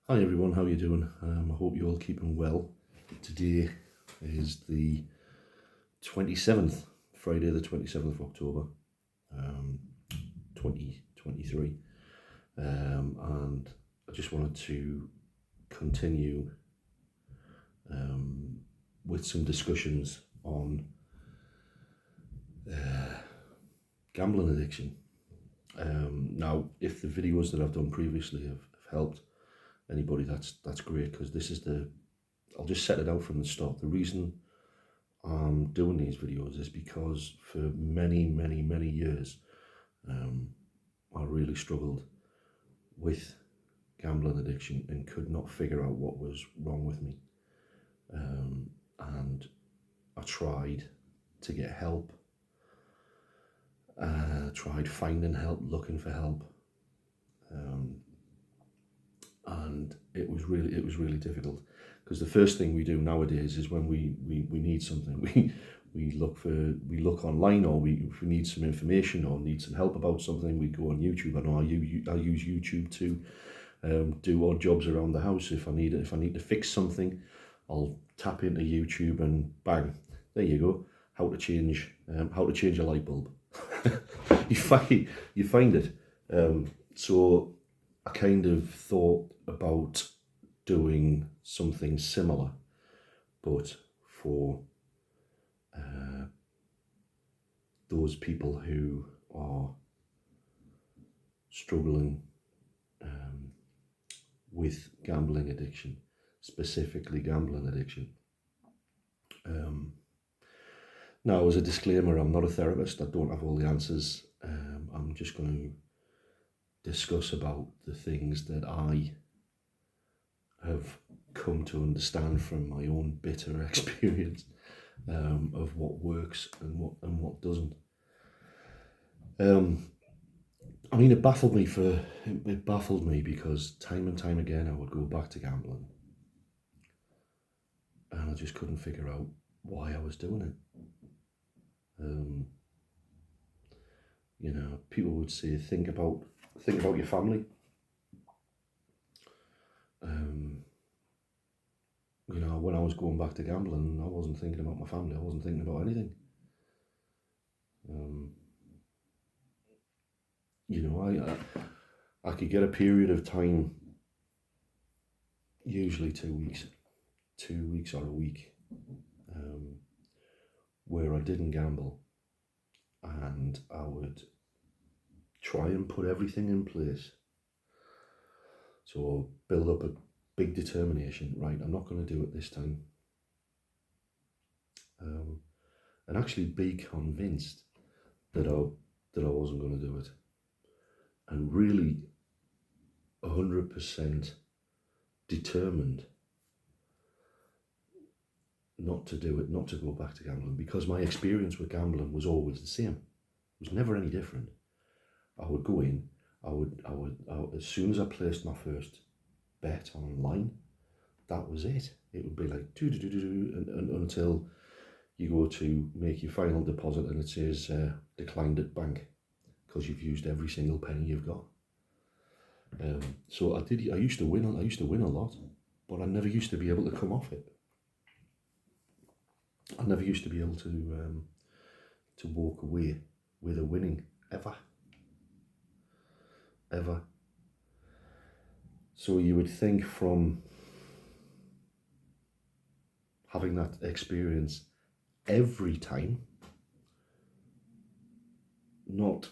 Hi everyone, how you doing? I hope you're all keeping well. Today is the 27th, Friday the 27th of October, 2023. And I just wanted to continue with some discussions on gambling addiction. Now, if the videos that I've done previously have helped anybody, that's great, because I'll just set it out from the start. The reason I'm doing these videos is because for many years I really struggled with gambling addiction and could not figure out what was wrong with me. And I tried to get help, tried finding help, looking for help, and it was really difficult, because the first thing we do nowadays is when we need something, we look online, or if we need some information or need some help about something, we go on YouTube. I know I use YouTube to do odd jobs around the house. If I need to fix something, I'll tap into YouTube and bang, there you go, how to change a light bulb. you find it. So I kind of thought about doing something similar, but for those people who are struggling with gambling addiction, specifically gambling addiction. Now, as a disclaimer, I'm not a therapist. I don't have all the answers. I'm just going to discuss about the things that I have come to understand from my own bitter experience of what works and what doesn't. I mean, it baffled me because time and time again I would go back to gambling, and I just couldn't figure out why I was doing it. People would say, think about your family. When I was going back to gambling, I wasn't thinking about my family. I wasn't thinking about anything. I could get a period of time, usually 2 weeks or a week, where I didn't gamble, and I would try and put everything in place. So build up a big determination. Right, I'm not going to do it this time. And actually be convinced that I wasn't going to do it, and really 100% determined not to do it, not to go back to gambling, because my experience with gambling was always the same. It was never any different. I would go in, I would as soon as I placed my first bet online, that was it. It would be like and until you go to make your final deposit and it says declined at bank, because you've used every single penny you've got. So I used to win a lot, but I never used to be able to come off it. I never used to be able to walk away with a winning, ever. So you would think, from having that experience every time, not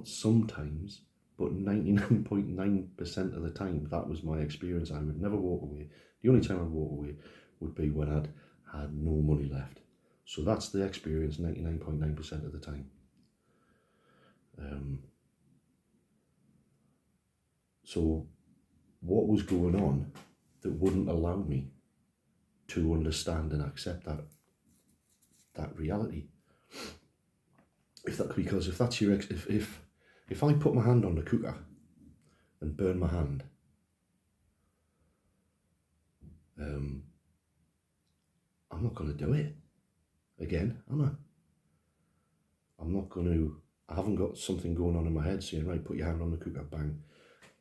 sometimes, but 99.9% of the time, that was my experience. I would never walk away. The only time I'd walk away would be when I'd had no money left. So that's the experience 99.9% of the time. So what was going on that wouldn't allow me to understand and accept that reality? Because if that's your if I put my hand on the cooker and burn my hand, I'm not going to do it again, am I? I'm not going to. I haven't got something going on in my head saying, right, put your hand on the cooker, bang,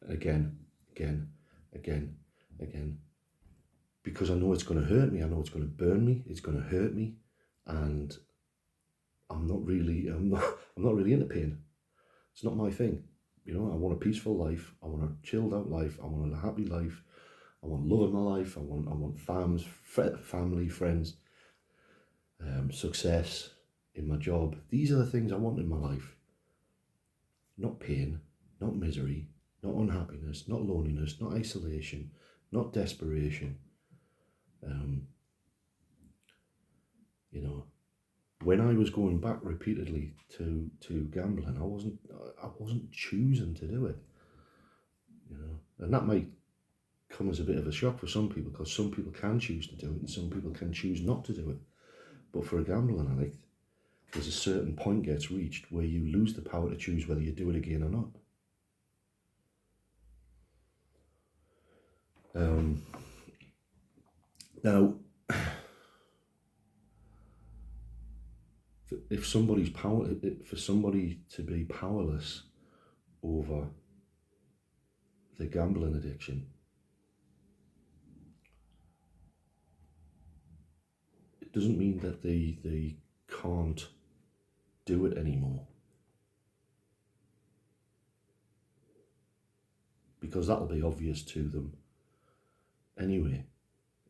again. again, because I know it's going to hurt me. I know it's going to burn me. It's going to hurt me, and I'm not really into pain. It's not my thing. I want a peaceful life. I want a chilled out life. I want a happy life. I want love in my life. I want family, friends, success in my job. These are the things I want in my life. Not pain, not misery, not unhappiness, not loneliness, not isolation, not desperation. When I was going back repeatedly to gambling, I wasn't choosing to do it. And that might come as a bit of a shock for some people, because some people can choose to do it and some people can choose not to do it. But for a gambling addict, there's a certain point gets reached where you lose the power to choose whether you do it again or not. Now, for somebody to be powerless over the gambling addiction, it doesn't mean that they can't do it anymore, because that'll be obvious to them anyway.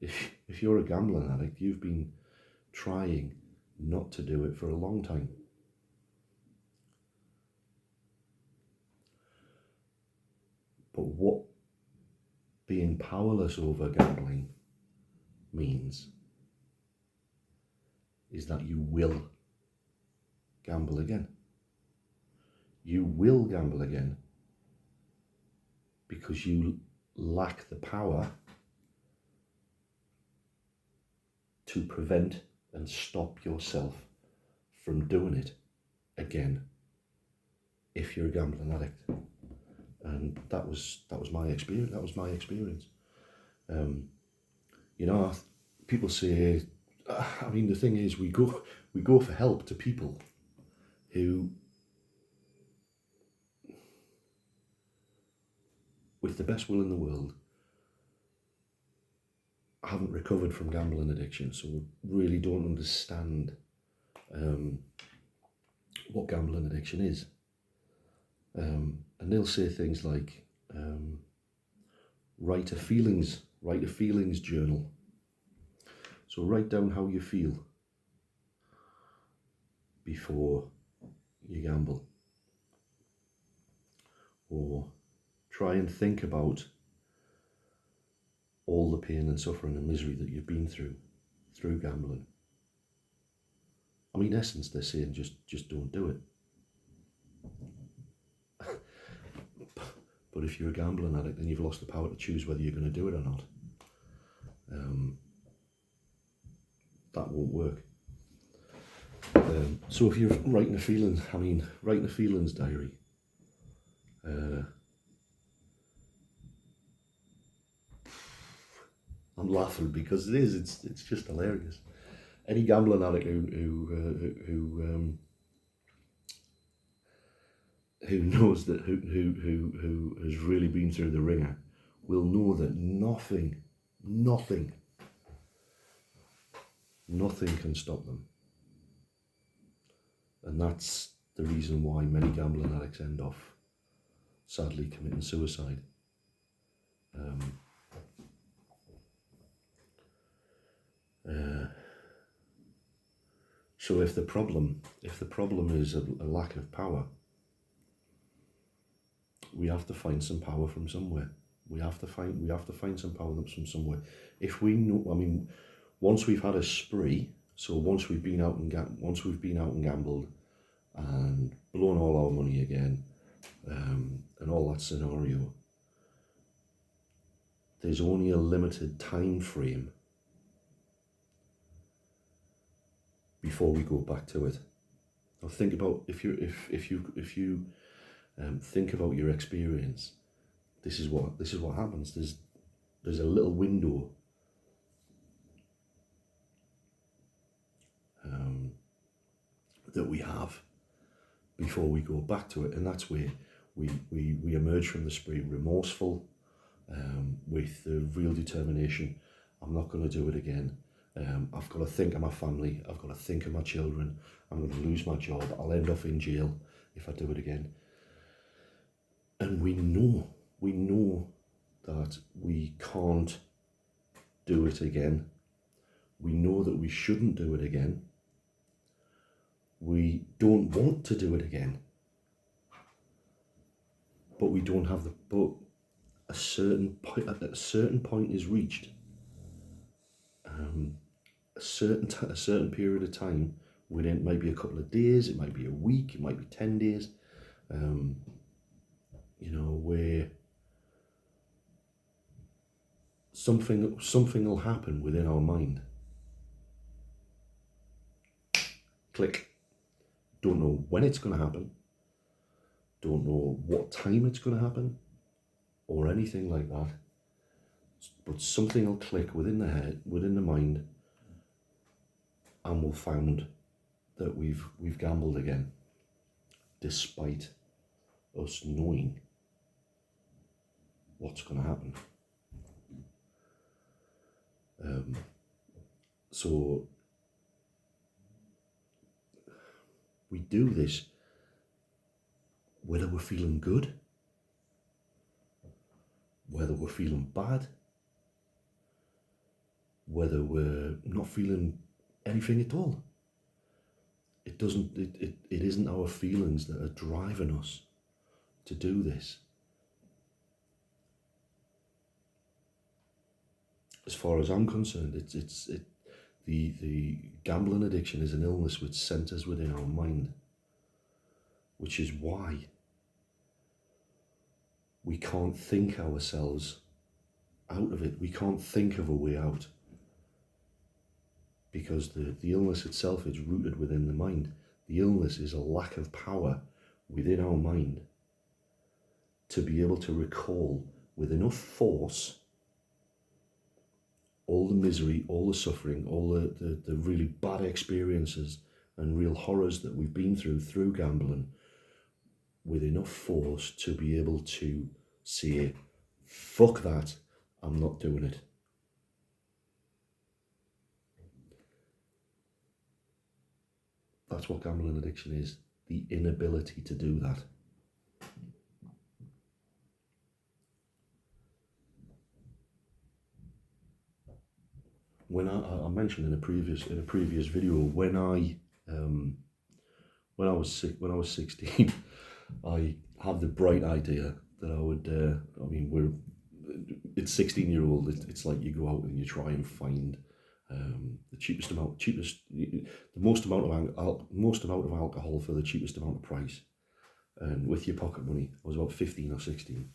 If you're a gambling addict, you've been trying not to do it for a long time. But what being powerless over gambling means is that you will gamble again. You will gamble again because you lack the power to prevent and stop yourself from doing it again if you're a gambling addict. And that was my experience. People say, the thing is, we go for help to people who, with the best will in the world, haven't recovered from gambling addiction, so really don't understand what gambling addiction is. And they'll say things like, write a feelings journal. So write down how you feel before you gamble. Or try and think about all the pain and suffering and misery that you've been through gambling. In essence, they're saying just don't do it. But if you're a gambling addict, then you've lost the power to choose whether you're going to do it or not. That won't work. So if you're writing a feelings diary, I'm laughing because it's just hilarious. Any gambling addict who knows that who has really been through the ringer will know that nothing can stop them. And that's the reason why many gambling addicts end off sadly committing suicide. So if the problem is a lack of power, we have to find some power from somewhere. We have to find some power from somewhere. If we know, once we've had a spree, so once we've been out and gambled and blown all our money again, and all that scenario, there's only a limited time frame before we go back to it. Now think about if you think about your experience. This is what happens. There's a little window that we have before we go back to it, and that's where we emerge from the spree remorseful, with the real determination. I'm not going to do it again. I've got to think of my family. I've got to think of my children. I'm going to lose my job. I'll end up in jail if I do it again. And we know that we can't do it again. We know that we shouldn't do it again. We don't want to do it again. But we don't have but a certain point is reached. A certain period of time, within maybe a couple of days, it might be a week, it might be 10 days, where something will happen within our mind. Click. Don't know when it's going to happen. Don't know what time it's going to happen, or anything like that. But something will click within the head, within the mind, and we'll find that we've gambled again, despite us knowing what's going to happen. So we do this whether we're feeling good, whether we're feeling bad, whether we're not feeling anything at all. It isn't our feelings that are driving us to do this. As far as I'm concerned, the gambling addiction is an illness which centers within our mind, which is why we can't think ourselves out of it. We can't think of a way out, because the illness itself is rooted within the mind. The illness is a lack of power within our mind to be able to recall with enough force all the misery, all the suffering, all the really bad experiences and real horrors that we've been through gambling, with enough force to be able to say, fuck that, I'm not doing it. That's what gambling addiction is, the inability to do that. When I mentioned in a previous video, when I was 16, I had the bright idea that I would. It's 16-year-old. It's like you go out and you try and find the most amount of alcohol for the cheapest amount of price, and with your pocket money. I was about 15 or 16,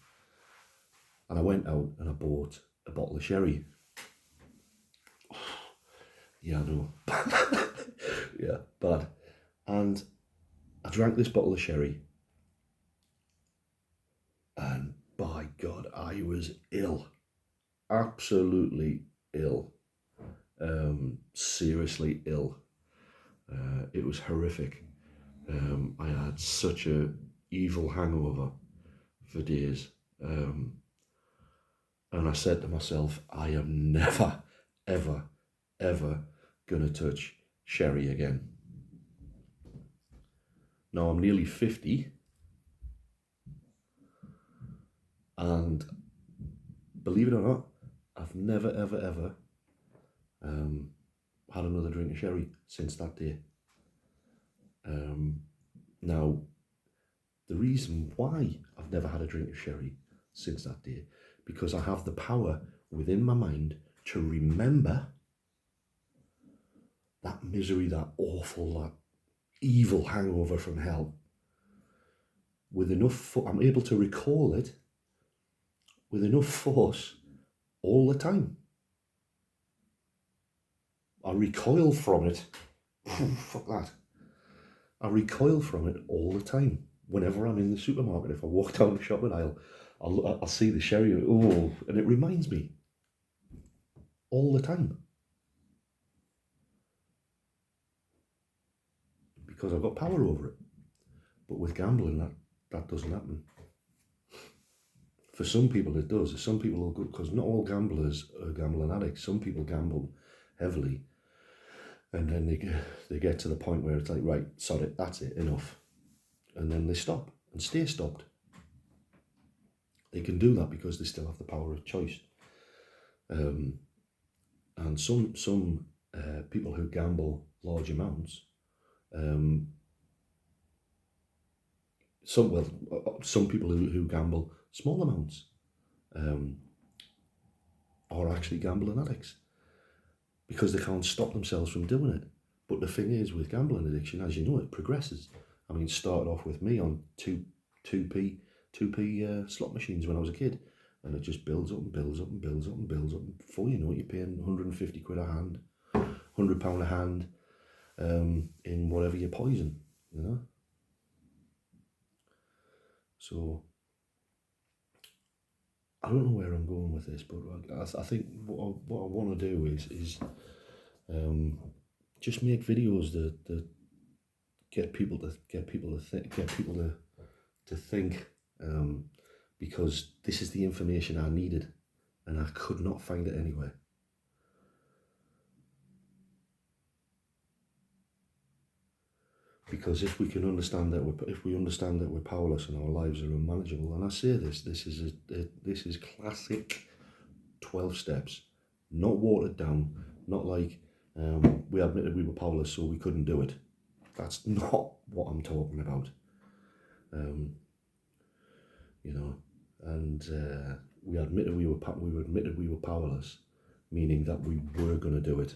and I went out and I bought a bottle of sherry. Yeah, I know. Yeah, bad. And I drank this bottle of sherry, and by God, I was ill. Absolutely ill. Seriously ill. It was horrific. I had such a evil hangover for days. And I said to myself, I am never, ever, ever going to touch sherry again. Now I'm nearly 50, and believe it or not, I've never, ever, ever had another drink of sherry since that day. Now, the reason why I've never had a drink of sherry since that day, because I have the power within my mind to remember that misery, that awful, that evil hangover from hell. With enough, I'm able to recall it with enough force all the time. I recoil from it. Fuck that. I recoil from it all the time. Whenever I'm in the supermarket, if I walk down the shopping aisle, I'll see the sherry, and it reminds me all the time. Because I've got power over it. But with gambling, that doesn't happen. For some people it does. Some people will go, because not all gamblers are gambling addicts. Some people gamble heavily, and then they get to the point where it's like, right, sorry, that's it, enough. And then they stop and stay stopped. They can do that because they still have the power of choice. And some people who gamble large amounts, some people who gamble small amounts are actually gambling addicts because they can't stop themselves from doing it. But the thing is, with gambling addiction, as you know, it progresses. I mean, it started off with me on 2p slot machines when I was a kid, and it just builds up and builds up and builds up and builds up. And before you know it, you're paying 150 quid a hand, £100 a hand in whatever you poison, you know. So I don't know where I'm going with this, but I think what I want to do is just make videos that get people to think, because this is the information I needed, and I could not find it anywhere. Because if we understand that we're powerless and our lives are unmanageable, and I say this is classic 12 steps, not watered down, not like we admitted we were powerless so we couldn't do it. That's not what I'm talking about. You know, and we admitted we were powerless, meaning that we were going to do it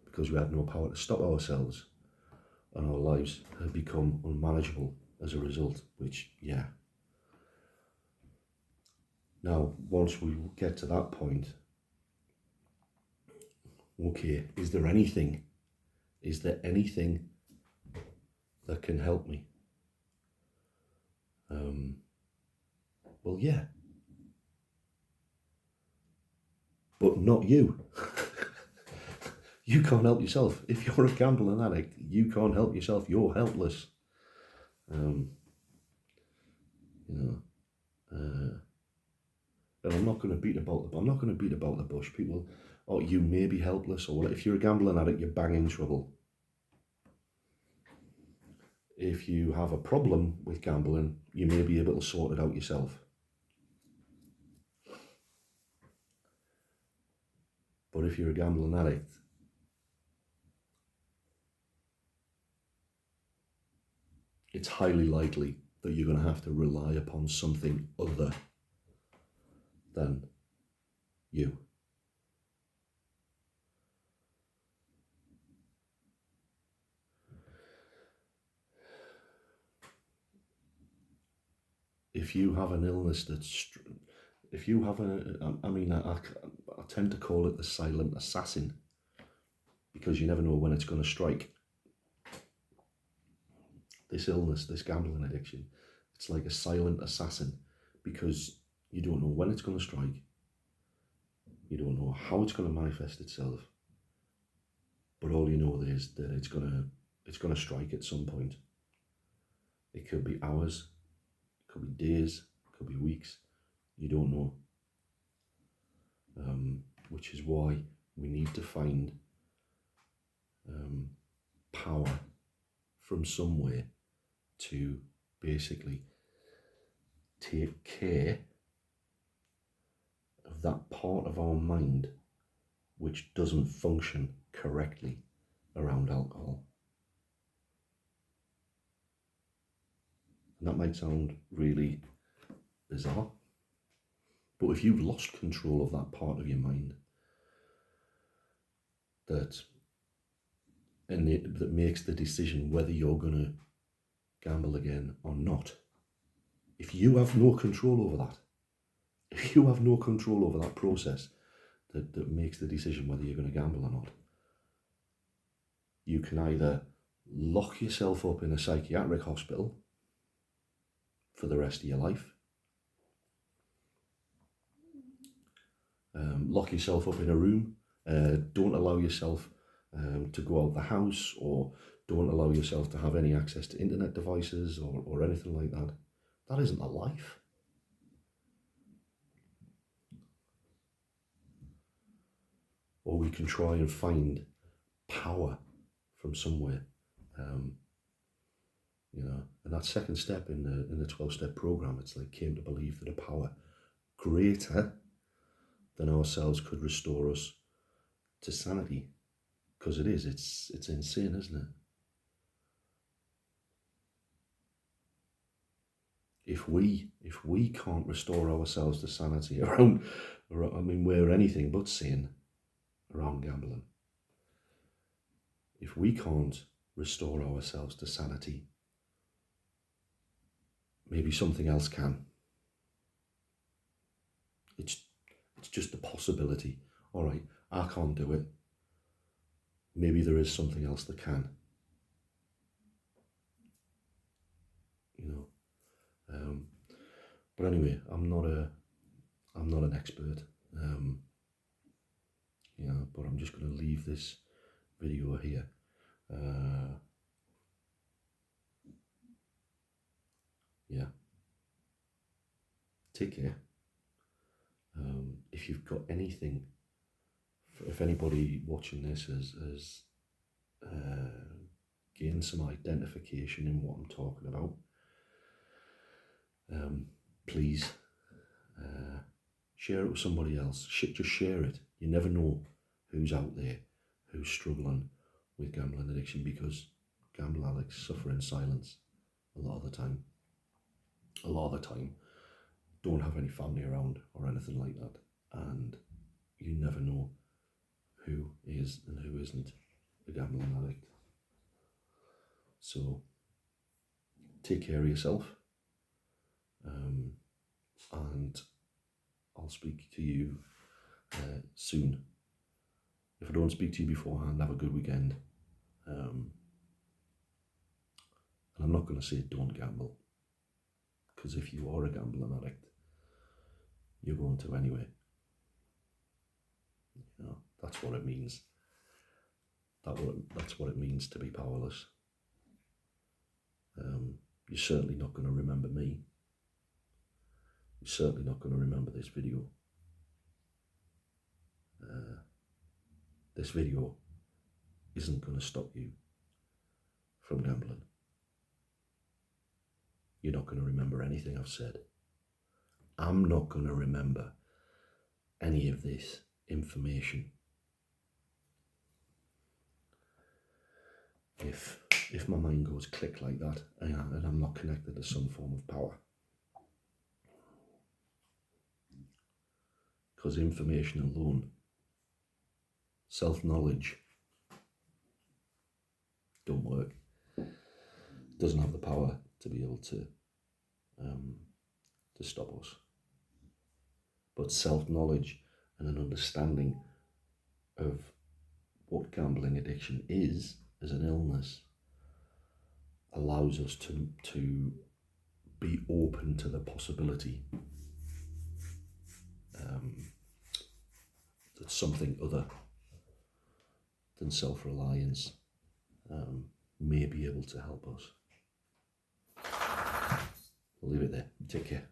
because we had no power to stop ourselves, and our lives had become unmanageable as a result, which, yeah. Now, once we get to that point, okay, is there anything that can help me? Well, yeah. But not you. You can't help yourself. If you're a gambling addict, you can't help yourself. You're helpless. You know, and I'm not going to beat about the bush. People, oh, you may be helpless, or if you're a gambling addict, you're bang in trouble. If you have a problem with gambling, you may be able to sort it out yourself. But if you're a gambling addict, it's highly likely that you're going to have to rely upon something other than you. If you have an illness I tend to call it the silent assassin, because you never know when it's going to strike. This illness, this gambling addiction, it's like a silent assassin, because you don't know when it's going to strike. You don't know how it's going to manifest itself. But all you know is that it's going to strike at some point. It could be hours, it could be days, it could be weeks. You don't know. Which is why we need to find power from somewhere to basically take care of that part of our mind which doesn't function correctly around alcohol. And that might sound really bizarre, but if you've lost control of that part of your mind that makes the decision whether you're going to gamble again or not, if you have no control over that, if you have no control over that process that makes the decision whether you're going to gamble or not, you can either lock yourself up in a psychiatric hospital for the rest of your life, lock yourself up in a room, don't allow yourself to go out the house, or don't allow yourself to have any access to internet devices or anything like that. That isn't a life. we can try and find power from somewhere. And that second step in the 12-step program, it's like came to believe that a power greater than ourselves could restore us to sanity. Because it's insane, isn't it? If we can't restore ourselves to sanity we're anything but sane around gambling. If we can't restore ourselves to sanity, maybe something else can. It's just a possibility. All right, I can't do it. Maybe there is something else that can. But anyway, I'm not an expert. But I'm just going to leave this video here. Take care. If you've got anything, if anybody watching this has gained some identification in what I'm talking about, please share it with somebody else. Just share it. You never know who's out there who's struggling with gambling addiction, because gambling addicts suffer in silence a lot of the time. Don't have any family around or anything like that, and you never know who is and who isn't a gambling addict. So take care of yourself, and I'll speak to you soon. If I don't speak to you beforehand, have a good weekend. And I'm not going to say don't gamble, because if you are a gambling addict, you're going to anyway. That's what it means. That's what it means to be powerless. You're certainly not going to remember me. You're certainly not going to remember this video. This video isn't going to stop you from gambling. You're not going to remember anything I've said. I'm not going to remember any of this information if my mind goes click like that and I'm not connected to some form of power. Because information alone, self-knowledge, don't work. Doesn't have the power to be able to stop us. But self-knowledge and an understanding of what gambling addiction is as an illness allows us to be open to the possibility that something other than self-reliance may be able to help us. We'll leave it there. Take care.